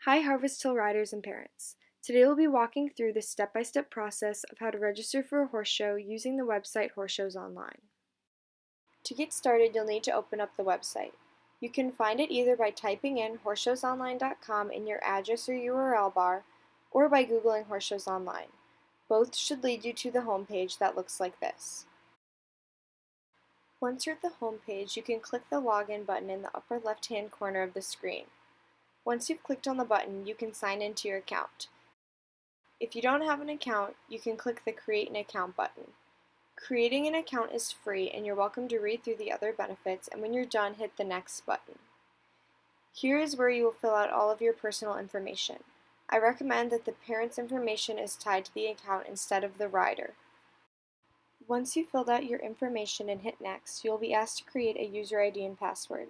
Hi Harvest Hill riders and parents. Today we'll be walking through the step-by-step process of how to register for a horse show using the website Horse Shows Online. To get started, you'll need to open up the website. You can find it either by typing in horseshowsonline.com in your address or URL bar, or by Googling Horse Shows Online. Both should lead you to the homepage that looks like this. Once you're at the homepage, you can click the Login button in the upper left-hand corner of the screen. Once you've clicked on the button, you can sign into your account. If you don't have an account, you can click the Create an Account button. Creating an account is free, and you're welcome to read through the other benefits, and when you're done, hit the Next button. Here is where you will fill out all of your personal information. I recommend that the parent's information is tied to the account instead of the rider. Once you've filled out your information and hit Next, you'll be asked to create a user ID and password.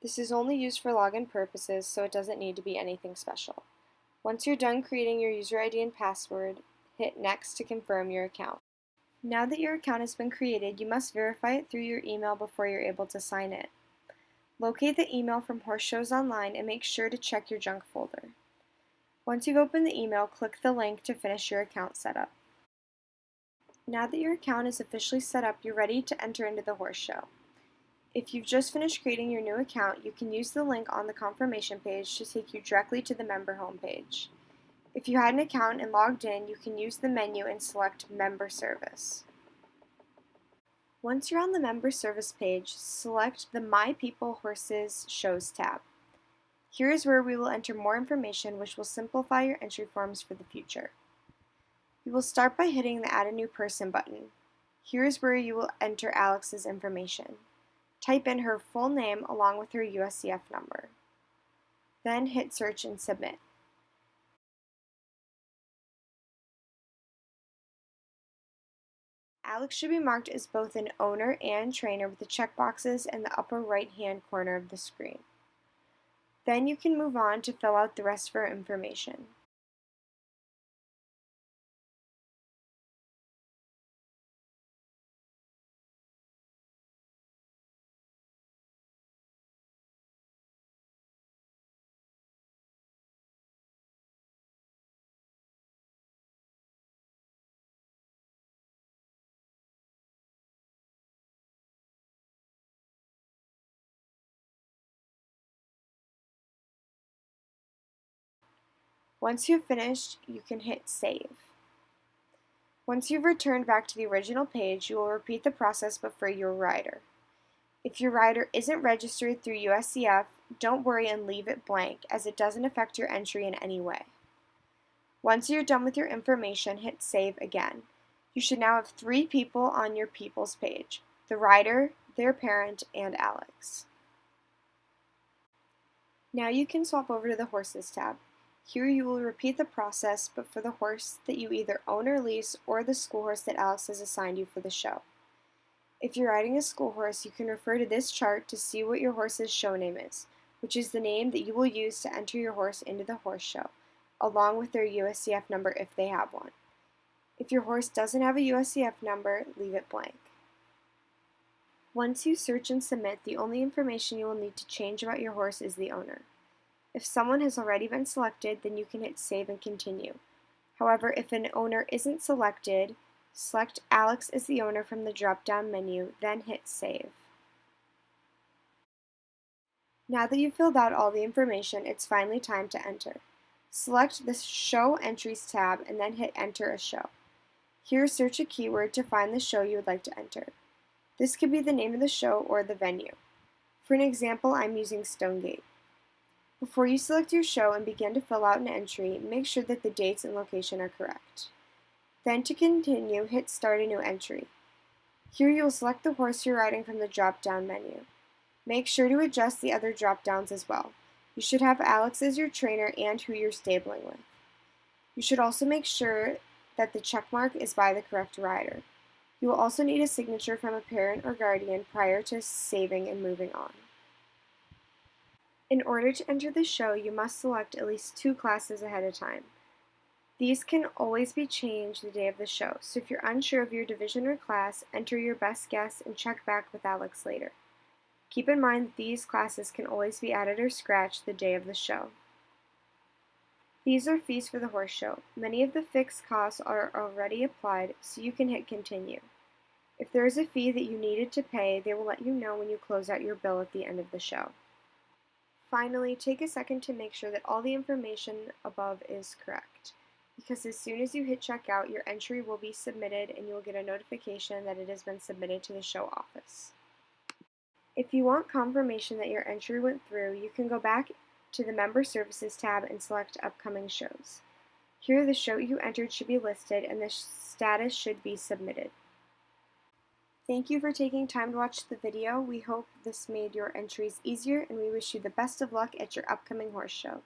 This is only used for login purposes, so it doesn't need to be anything special. Once you're done creating your user ID and password, hit Next to confirm your account. Now that your account has been created, you must verify it through your email before you're able to sign in. Locate the email from Horse Shows Online and make sure to check your junk folder. Once you've opened the email, click the link to finish your account setup. Now that your account is officially set up, you're ready to enter into the horse show. If you've just finished creating your new account, you can use the link on the confirmation page to take you directly to the member homepage. If you had an account and logged in, you can use the menu and select Member Service. Once you're on the Member Service page, select the My People Horses Shows tab. Here is where we will enter more information, which will simplify your entry forms for the future. You will start by hitting the Add a New Person button. Here is where you will enter Alex's information. Type in her full name along with her USCF number. Then hit Search and Submit. Alex should be marked as both an owner and trainer with the checkboxes in the upper right-hand corner of the screen. Then you can move on to fill out the rest of her information. Once you've finished, you can hit Save. Once you've returned back to the original page, you will repeat the process but for your rider. If your rider isn't registered through USCF, don't worry and leave it blank, as it doesn't affect your entry in any way. Once you're done with your information, hit Save again. You should now have 3 people on your People's page: the rider, their parent, and Alex. Now you can swap over to the Horses tab. Here you will repeat the process, but for the horse that you either own or lease, or the school horse that Alex has assigned you for the show. If you're riding a school horse, you can refer to this chart to see what your horse's show name is, which is the name that you will use to enter your horse into the horse show, along with their USCF number if they have one. If your horse doesn't have a USCF number, leave it blank. Once you search and submit, the only information you will need to change about your horse is the owner. If someone has already been selected, then you can hit Save and Continue. However, if an owner isn't selected, select Alex as the owner from the drop-down menu, then hit Save. Now that you've filled out all the information, it's finally time to enter. Select the Show Entries tab and then hit Enter a Show. Here, search a keyword to find the show you would like to enter. This could be the name of the show or the venue. For an example, I'm using Stonegate. Before you select your show and begin to fill out an entry, make sure that the dates and location are correct. Then to continue, hit Start a New Entry. Here you will select the horse you're riding from the drop-down menu. Make sure to adjust the other drop-downs as well. You should have Alex as your trainer and who you're stabling with. You should also make sure that the checkmark is by the correct rider. You will also need a signature from a parent or guardian prior to saving and moving on. In order to enter the show, you must select at least 2 classes ahead of time. These can always be changed the day of the show, so if you're unsure of your division or class, enter your best guess and check back with Alex later. Keep in mind that these classes can always be added or scratched the day of the show. These are fees for the horse show. Many of the fixed costs are already applied, so you can hit continue. If there is a fee that you needed to pay, they will let you know when you close out your bill at the end of the show. Finally, take a second to make sure that all the information above is correct, because as soon as you hit checkout, your entry will be submitted and you will get a notification that it has been submitted to the show office. If you want confirmation that your entry went through, you can go back to the Member Services tab and select Upcoming Shows. Here, the show you entered should be listed and the status should be submitted. Thank you for taking time to watch the video. We hope this made your entries easier, and we wish you the best of luck at your upcoming horse show.